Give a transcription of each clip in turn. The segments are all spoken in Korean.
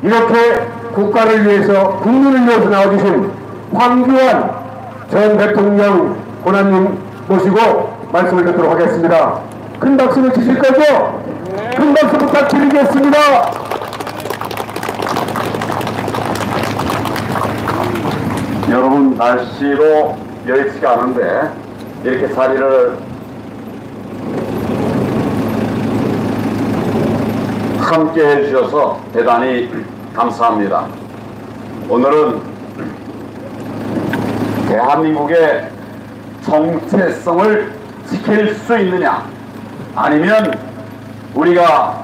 이렇게 국가를 위해서 국민을 위해서 나와주신 황교안 전 대통령 권한님 모시고 말씀을 듣도록 하겠습니다. 큰 박수를 주실 거죠? 큰 박수 부탁드리겠습니다. 여러분, 날씨로 여의치가 않은데 이렇게 자리를 함께 해주셔서 대단히 감사합니다. 오늘은 대한민국의 정체성을 지킬 수 있느냐, 아니면 우리가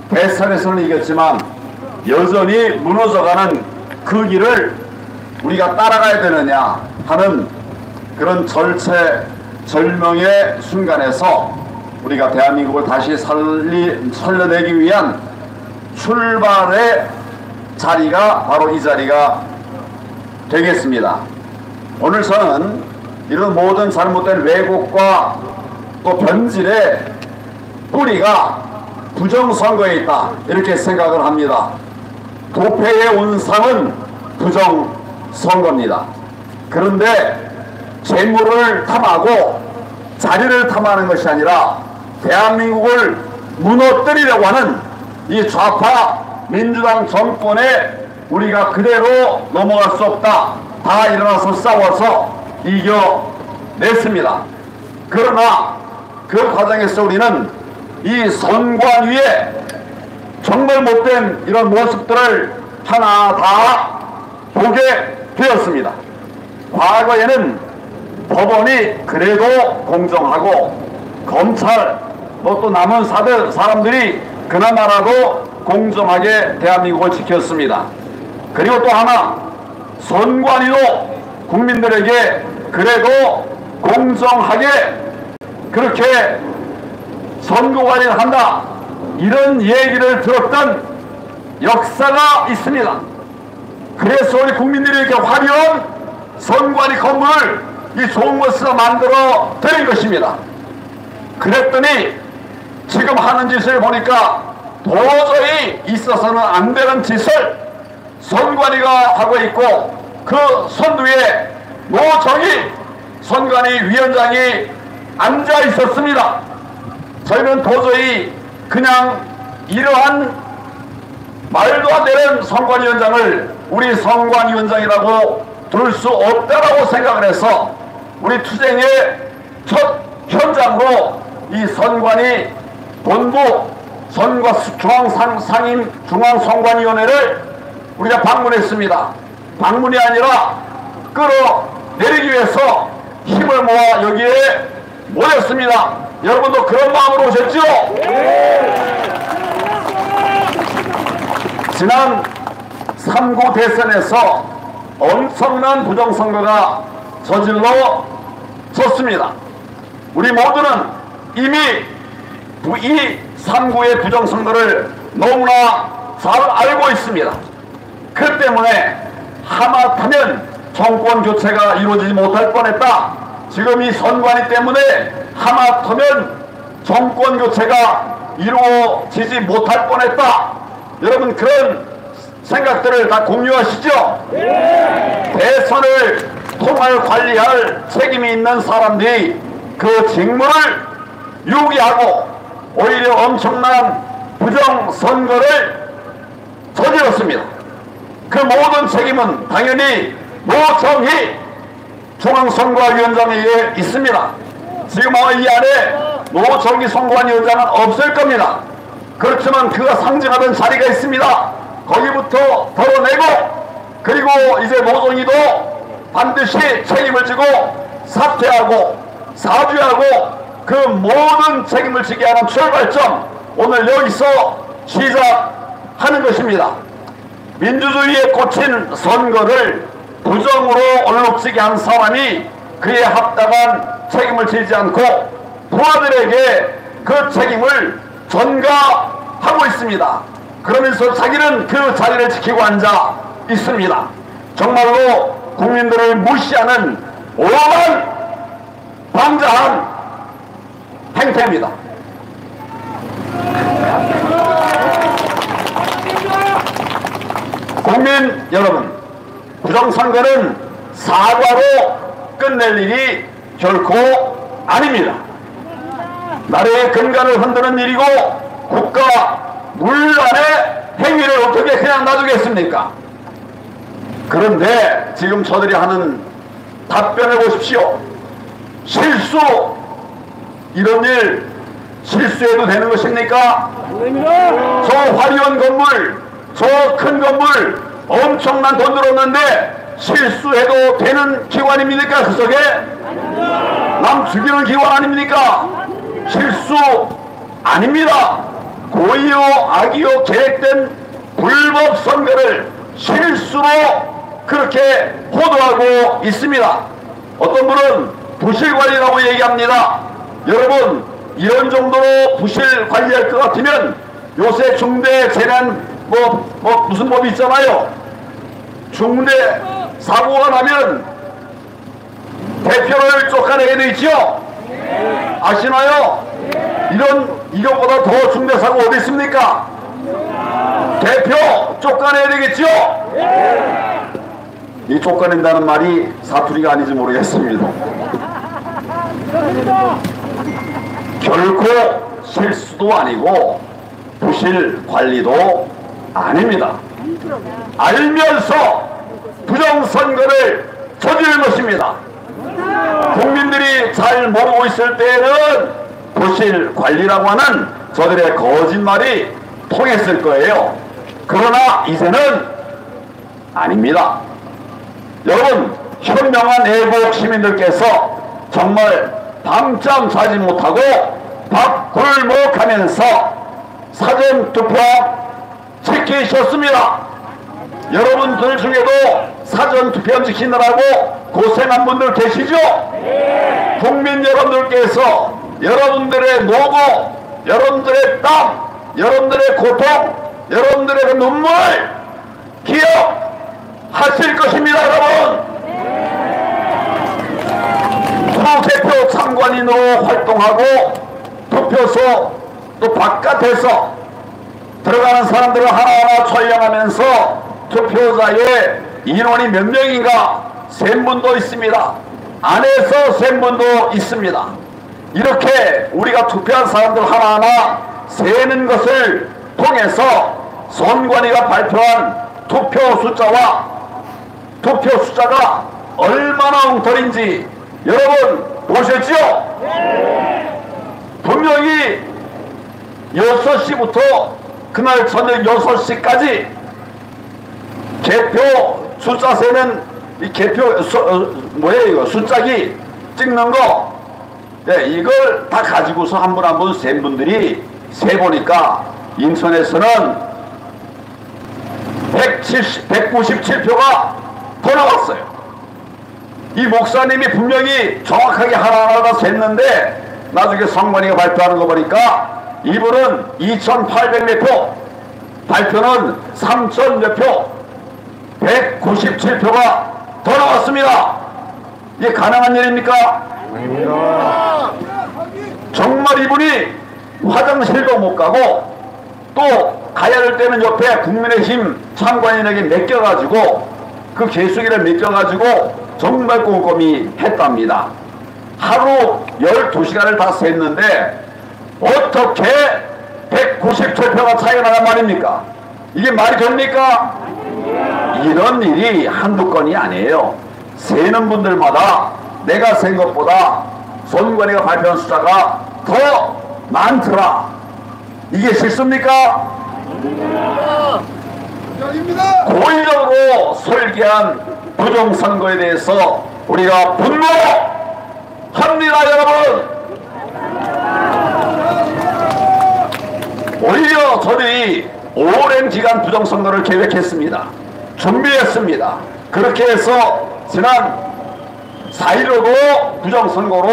대선에서는 이겼지만 여전히 무너져가는 그 길을 우리가 따라가야 되느냐 하는 그런 절체절명의 순간에서 우리가 대한민국을 다시 살려내기 위한 출발의 자리가 바로 이 자리가 되겠습니다. 오늘 저는 이런 모든 잘못된 왜곡과 또 변질의 뿌리가 부정선거에 있다, 이렇게 생각을 합니다. 도패의 온상은 부정선거입니다. 그런데 재물을 탐하고 자리를 탐하는 것이 아니라 대한민국을 무너뜨리려고 하는 이 좌파 민주당 정권에 우리가 그대로 넘어갈 수 없다. 다 일어나서 싸워서 이겨냈습니다. 그러나 그 과정에서 우리는 이 선관 위에 정말 못된 이런 모습들을 하나 다 보게 되었습니다. 과거에는 법원이 그래도 공정하고 검찰 또 남은 사람들이 그나마라도 공정하게 대한민국을 지켰습니다. 그리고 또 하나, 선관위도 국민들에게 그래도 공정하게 그렇게 선거관리를 한다, 이런 얘기를 들었던 역사가 있습니다. 그래서 우리 국민들이 이렇게 화려한 선관위 건물을 이 좋은 것으로 만들어 드린 것입니다. 그랬더니 지금 하는 짓을 보니까 도저히 있어서는 안 되는 짓을 선관위가 하고 있고, 그 선두에 노정희 선관위 위원장이 앉아 있었습니다. 저희는 도저히 그냥 이러한 말도 안 되는 선관위원장을 우리 선관위원장이라고 둘 수 없다라고 생각을 해서 우리 투쟁의 첫 현장으로 이 선관위 본부 중앙선관위원회를 우리가 방문했습니다. 방문이 아니라 끌어내리기 위해서 힘을 모아 여기에 모였습니다. 여러분도 그런 마음으로 오셨죠? 지난 3구 대선에서 엄청난 부정선거가 저질러졌습니다. 우리 모두는 이미 이 3구의 부정선거를 너무나 잘 알고 있습니다. 그 때문에 하마터면 정권 교체가 이루어지지 못할 뻔했다. 지금 이 선관위 때문에 하마터면 정권 교체가 이루어지지 못할 뻔했다. 여러분, 그런 생각들을 다 공유하시죠? 대선을 통할 관리할 책임이 있는 사람들이 그 직무를 유기하고 오히려 엄청난 부정선거를 저질렀습니다. 그 모든 책임은 당연히 노정희 중앙선거위원장에게 있습니다. 지금 아마 이 안에 노정희 선거위원장은 없을 겁니다. 그렇지만 그가 상징하던 자리가 있습니다. 거기부터 덜어내고, 그리고 이제 노정희도 반드시 책임을 지고 사퇴하고 사죄하고 그 모든 책임을 지게 하는 출발점, 오늘 여기서 시작하는 것입니다. 민주주의에 꽂힌 선거를 부정으로 얼룩지게 한 사람이 그에 합당한 책임을 지지 않고 부하들에게 그 책임을 전가하고 있습니다. 그러면서 자기는 그 자리를 지키고 앉아 있습니다. 정말로 국민들을 무시하는 오만 방자한 행태입니다. 국민 여러분, 부정선거는 사과로 끝낼 일이 결코 아닙니다. 나라의 근간을 흔드는 일이고 국가 문란의 행위를 어떻게 그냥 놔두겠습니까? 그런데 지금 저들이 하는 답변해 보십시오. 실수, 이런 일 실수해도 되는 것입니까? 저 화려한 건물, 저 큰 건물 엄청난 돈 들었는데 실수해도 되는 기관입니까? 그 속에 남 죽이는 기관 아닙니까? 실수 아닙니다. 고의요 악의요 계획된 불법 선거를 실수로 그렇게 호도하고 있습니다. 어떤 분은 부실관리라고 얘기합니다. 여러분, 이런 정도로 부실 관리할 것 같으면 요새 중대재난 무슨 법이 있잖아요. 중대 사고가 나면 대표를 쫓아내게 돼 있죠. 아시나요? 이것보다 더 중대 사고 어디 있습니까? 대표 쫓아내야 되겠죠. 이 쫓아낸다는 말이 사투리가 아닌지 모르겠습니다. 결코 실수도 아니고 부실 관리도 아닙니다. 알면서 부정선거를 저지른 것입니다. 국민들이 잘 모르고 있을 때에는 부실 관리라고 하는 저들의 거짓말이 통했을 거예요. 그러나 이제는 아닙니다. 여러분, 현명한 애국 시민들께서 정말 밤잠 자지 못하고 밥굴먹하면서 사전투표 지키셨습니다. 여러분들 중에도 사전투표 지키느라고 고생한 분들 계시죠? 국민 여러분들께서 여러분들의 노고, 여러분들의 땀, 여러분들의 고통, 여러분들의 그 눈물 기억하실 것입니다. 여러분, 투개표 참관인으로 활동하고 투표소 또 바깥에서 들어가는 사람들을 하나하나 촬영하면서 투표자의 인원이 몇 명인가 센 분도 있습니다. 안에서 센 분도 있습니다. 이렇게 우리가 투표한 사람들 하나하나 세는 것을 통해서 선관위가 발표한 투표 숫자가 얼마나 엉터리인지 여러분 보셨죠? 분명히 6시부터 그날 저녁 6시까지 개표 숫자 세는 이 개표 뭐예요 이거 숫자기 찍는 거, 네, 이걸 다 가지고서 한 분 한 분 센 분들이 세 보니까 인천에서는 197표가 더 나왔어요. 이 목사님이 분명히 정확하게 하나하나 다 셌는데 나중에 선관위가 발표하는 거 보니까 이분은 2,800몇 표, 발표는 3,000몇 표, 197표가 더 나왔습니다. 이게 가능한 일입니까? 아닙니다. 정말 이분이 화장실도 못 가고 또 가야 될 때는 옆에 국민의힘 참관인에게 맡겨가지고 그 개수기를 맡겨가지고 정말 꼼꼼히 했답니다. 하루 12시간을 다 셌는데 어떻게 197표가 차이가 나란 말입니까? 이게 말이 됩니까? 이런 일이 한두 건이 아니에요. 세는 분들마다 내가 센 것보다 선관위가 발표한 숫자가 더 많더라. 이게 실수입니까? 고의적으로 설계한 부정선거에 대해서 우리가 분노합니다. 여러분, 오히려 저들이 오랜 기간 부정선거를 계획했습니다. 준비했습니다. 그렇게 해서 지난 4.15도 부정선거로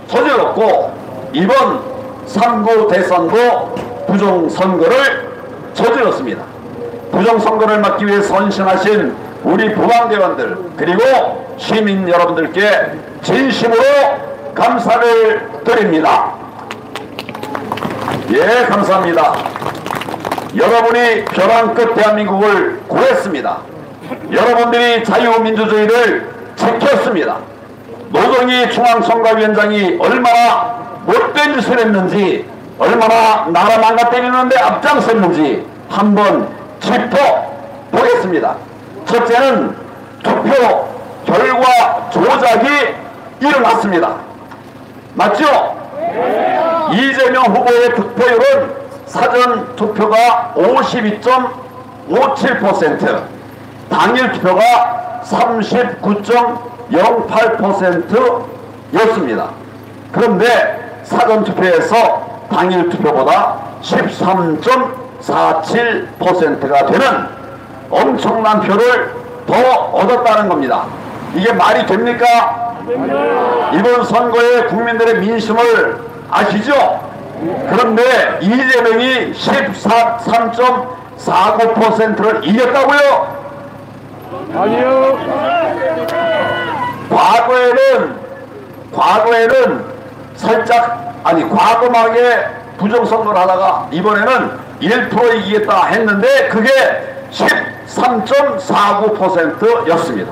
저질렀고 이번 3구 대선도 부정선거를 저질렀습니다. 부정선거를 막기 위해 선신하신 우리 부방대원들 그리고 시민 여러분들께 진심으로 감사를 드립니다. 예, 감사합니다. 여러분이 벼랑 끝 대한민국을 구했습니다. 여러분들이 자유민주주의를 지켰습니다. 노정희 중앙선거위원장이 얼마나 못된 짓을 했는지, 얼마나 나라 망가뜨리는데 앞장섰는지 한번 짚어보겠습니다. 첫째는 투표 결과 조작이 일어났습니다. 맞죠? 이재명 후보의 득표율은 사전 투표가 52.57%, 당일 투표가 39.08%였습니다. 그런데 사전 투표에서 당일 투표보다 13.47%가 되는 엄청난 표를 더 얻었다는 겁니다. 이게 말이 됩니까? 이번 선거에 국민들의 민심을 아시죠? 그런데 이재명이 13.49%를 이겼다고요? 아니요. 과거에는 살짝, 과감하게 부정선거를 하다가 이번에는 1% 이기겠다 했는데 그게 13.49%였습니다.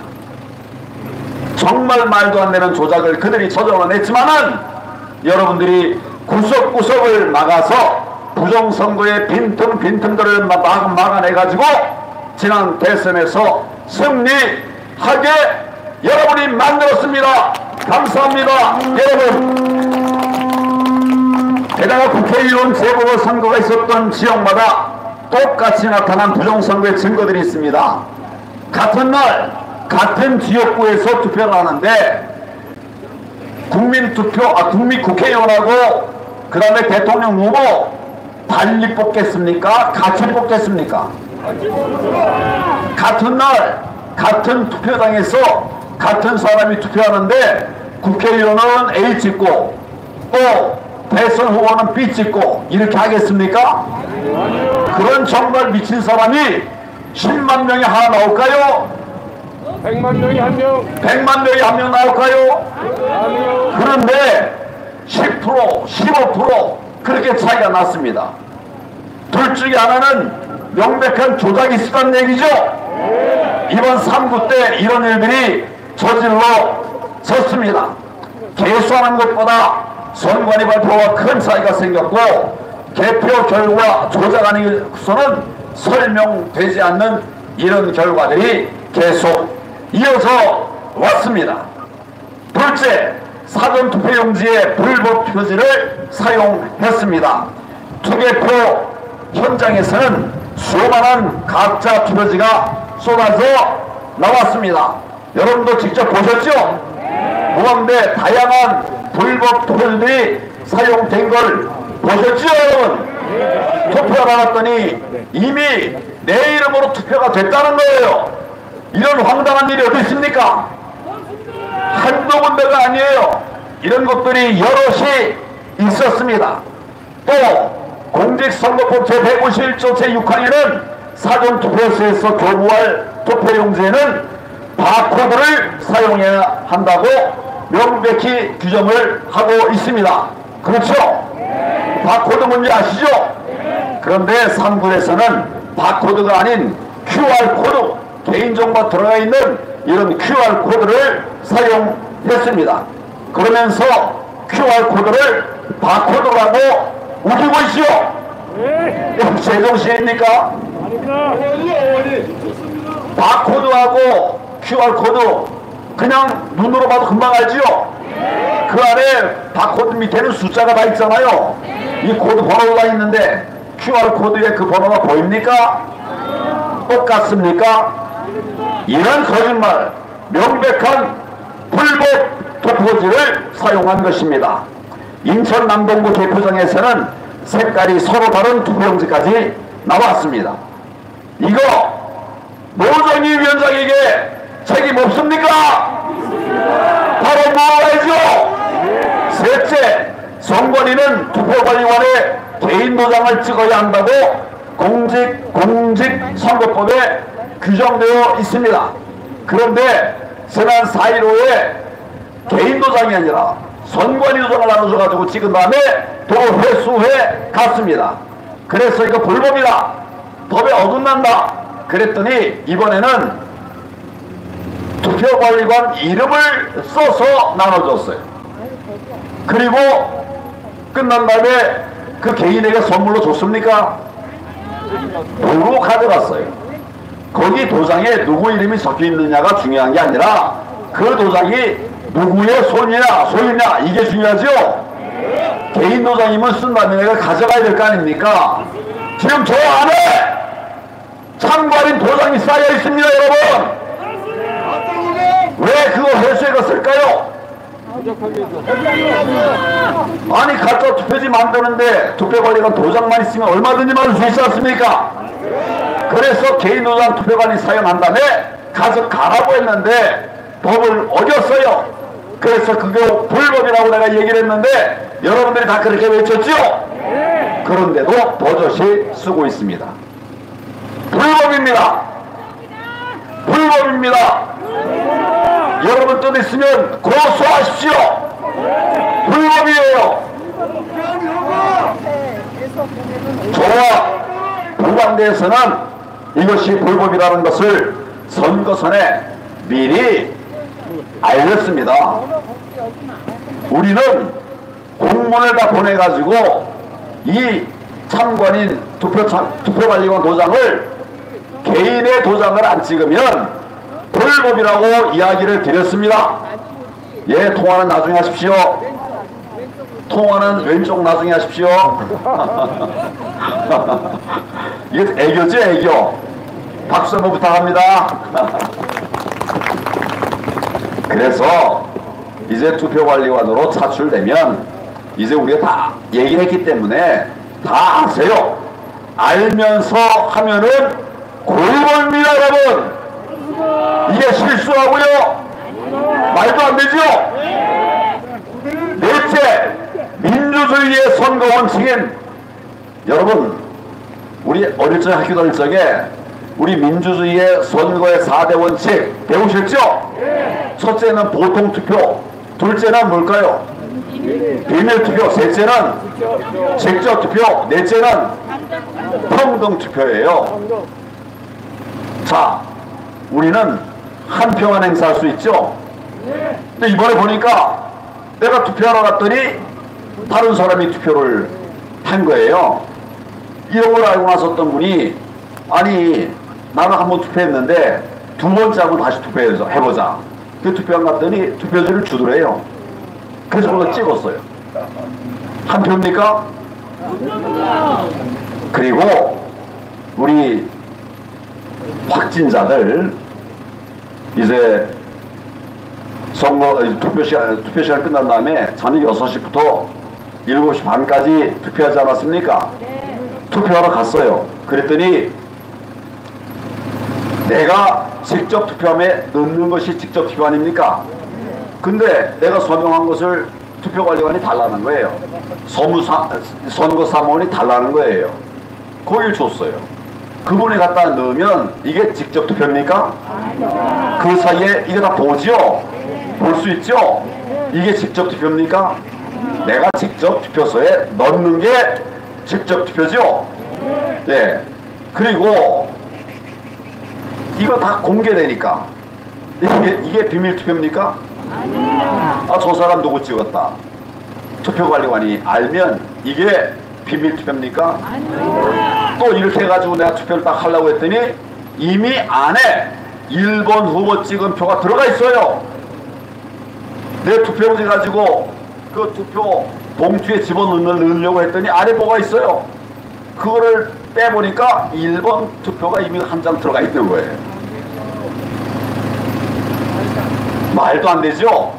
정말 말도 안 되는 조작을 그들이 저질러냈지만은 여러분들이 구석구석을 막아서 부정선거의 빈틈들을 막아내가지고 지난 대선에서 승리하게 여러분이 만들었습니다. 감사합니다. 여러분, 게다가 국회의원 재보궐선거가 있었던 지역마다 똑같이 나타난 부정선거의 증거들이 있습니다. 같은 날 같은 지역구에서 투표를 하는데 국회의원하고 그 다음에 대통령 후보 달리 뽑겠습니까? 같이 뽑겠습니까? 같은 날 같은 투표장에서 같은 사람이 투표하는데 국회의원은 A 찍고 또 대선 후보는 B 찍고 이렇게 하겠습니까? 그런 정말 미친 사람이 10만 명이 하나 나올까요? 100만 명이 한 명. 100만 명이 한 명 나올까요? 아니요. 그런데 10%, 15% 그렇게 차이가 났습니다. 둘 중에 하나는 명백한 조작이 있었다는 얘기죠. 이번 3구 때 이런 일들이 저질러졌습니다. 개수하는 것보다 선관위 발표와 큰 차이가 생겼고 개표 결과 조작하는 것은 설명되지 않는 이런 결과들이 계속 이어져 왔습니다. 둘째, 사전투표용지에 불법 표지를 사용했습니다. 투개표 현장에서는 수많은 가짜 표지가 쏟아져 나왔습니다. 여러분도 직접 보셨죠? 무한대 다양한 불법 표지들이 사용된 걸 보셨죠, 여러분? 투표를 받았더니 이미 내 이름으로 투표가 됐다는 거예요. 이런 황당한 일이 어디 있습니까? 한두 군데가 아니에요. 이런 것들이 여럿이 있었습니다. 또 공직선거법 제151조 제6항에는 사전투표소에서 교부할 투표용지에는 바코드를 사용해야 한다고 명백히 규정을 하고 있습니다. 그렇죠? 바코드 문제 아시죠? 그런데 3부에서는 바코드가 아닌 QR코드, 개인정보가 들어가 있는 이런 QR코드를 사용했습니다. 그러면서 QR코드를 바코드라고 우기고 있죠? 제정신입니까? 바코드하고 QR코드 그냥 눈으로 봐도 금방 알지요? 그 안에 바코드 밑에는 숫자가 다 있잖아요. 이 코드 번호가 있는데 QR코드에 그 번호가 보입니까? 똑같습니까? 이런 거짓말, 명백한 불법 투표지를 사용한 것입니다. 인천 남동구 개표장에서는 색깔이 서로 다른 투표용지까지 나왔습니다. 이거 노정희 위원장에게 책임 없습니까? 바로 물어야죠. 셋째, 선관위는 투표관리관에 개인 도장을 찍어야 한다고 공직선거법에 규정되어 있습니다. 그런데 지난 4.15에 개인 도장이 아니라 선관위 도장을 나눠줘가지고 찍은 다음에 또 회수해 갔습니다. 그래서 이거 불법이다. 법에 어긋난다. 그랬더니 이번에는 투표관리관 이름을 써서 나눠줬어요. 그리고 끝난 다음에 그 개인에게 선물로 줬습니까? 모르고 가져갔어요. 거기 도장에 누구 이름이 적혀 있느냐가 중요한 게 아니라 그 도장이 누구의 손이냐 소유냐 이게 중요하죠. 개인 도장이면 쓴다면 내가 가져가야 될 거 아닙니까? 지금 저 안에 참관인 도장이 쌓여 있습니다, 여러분. 왜 그거 회수해 갔을까요? 아니 가짜 투표지 만드는데 투표관리관 도장만 있으면 얼마든지 만들 수 있지 않습니까? 그래서 개인 도장 투표관리 사용한 다음에 가져가라고 했는데 법을 어겼어요. 그래서 그게 불법이라고 내가 얘기를 했는데 여러분들이 다 그렇게 외쳤죠? 그런데도 버젓이 쓰고 있습니다. 불법입니다. 불법입니다. 여러분 뜻 있으면 고소하십시오. 불법이에요. 저와 부관대에서는 이것이 불법이라는 것을 선거선에 미리 알렸습니다. 우리는 공문을 다 보내가지고 이 참관인 투표관리관 도장을 개인의 도장을 안 찍으면 불법이라고 이야기를 드렸습니다. 예, 통화는 나중에 하십시오. 통화는 왼쪽 나중에 하십시오. 이게 애교죠, 애교. 박수 한번 부탁합니다. 그래서 이제 투표관리관으로 차출되면 이제 우리가 다 얘기를 했기 때문에 다 아세요. 알면서 하면은 골골입니다, 여러분. 이게 실수하고요. 말도 안 되죠. 넷째, 민주주의의 선거 원칙인 여러분, 우리 어릴 적 학교 다닐 적에 우리 민주주의의 선거의 4대 원칙 배우셨죠? 첫째는 보통투표, 둘째는 뭘까요? 비밀투표, 셋째는 직접투표, 넷째는 평등투표예요. 자, 우리는 한 표만 행사할 수 있죠? 근데 이번에 보니까 내가 투표하러 갔더니 다른 사람이 투표를 한 거예요. 이런 걸 알고 나섰던 분이 아니 나는 한 번 투표했는데 두 번째 하고 다시 투표해보자. 그 투표한 갔더니 투표지를 주더래요. 그래서 그걸 찍었어요. 한 표입니까? 그리고 우리 확진자들 이제 선거 투표 시간 끝난 다음에 저녁 6시부터 7시 반까지 투표하지 않았습니까? 투표하러 갔어요. 그랬더니 내가 직접 투표함에 넣는 것이 직접 투표 아닙니까? 근데 내가 서명한 것을 투표관리관이 달라는 거예요. 선거사무원이 달라는 거예요. 거길 줬어요. 그분이 갖다 넣으면 이게 직접 투표입니까? 그 사이에 이게 다 보죠? 볼 수 있죠? 이게 직접 투표입니까? 내가 직접 투표소에 넣는 게 직접 투표죠? 네. 그리고 이거 다 공개되니까 이게 비밀 투표입니까? 아, 저 사람 누구 찍었다. 투표관리관이 알면 이게 비밀 투표입니까? 또 이렇게 해가지고 내가 투표를 딱 하려고 했더니 이미 안에 1번 후보 찍은 표가 들어가 있어요. 내 투표용지 가지고 그 투표 봉투에 집어넣으려고 했더니 안에 뭐가 있어요. 그거를 빼보니까 1번 투표가 이미 한 장 들어가 있는 거예요. 말도 안 되죠?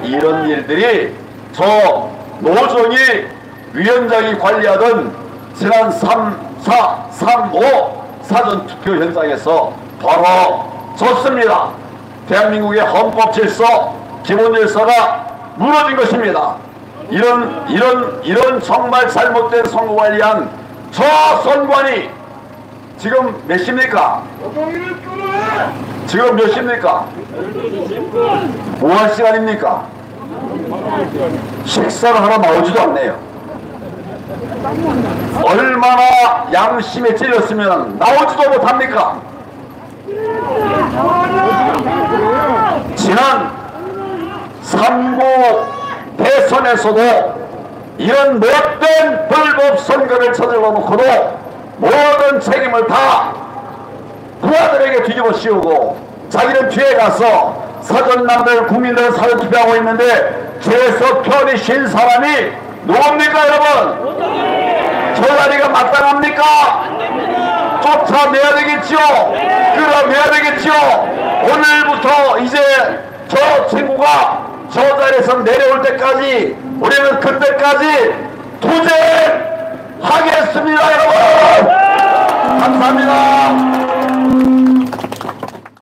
이런 일들이 저 노정희 위원장이 관리하던 지난 3, 4, 3, 5 사전투표 현장에서 벌어졌습니다. 대한민국의 헌법 질서, 기본 질서가 무너진 것입니다. 이런 정말 잘못된 선거 관리한 저 선관위 지금 몇 시입니까? 지금 몇 시입니까? 뭐 할 시간입니까? 식사를 하러 나오지도 않네요. 얼마나 양심에 찔렸으면 나오지도 못합니까? 지난 3구 대선에서도 이런 못된 불법 선거를 저질러 놓고도 모든 책임을 다 부하들에게 뒤집어 씌우고 자기는 뒤에 가서 사전남들 국민들 사전투표하고 있는데 뒤에서 편히 쉰 사람이 누굽니까 여러분? 저 자리가 마땅합니까? 쫓아내야 되겠지요. 끌어내야 되겠지요. 오늘부터 이제 저 친구가 저 자리에서 내려올 때까지 우리는 그때까지 투쟁하겠습니다 여러분. 감사합니다.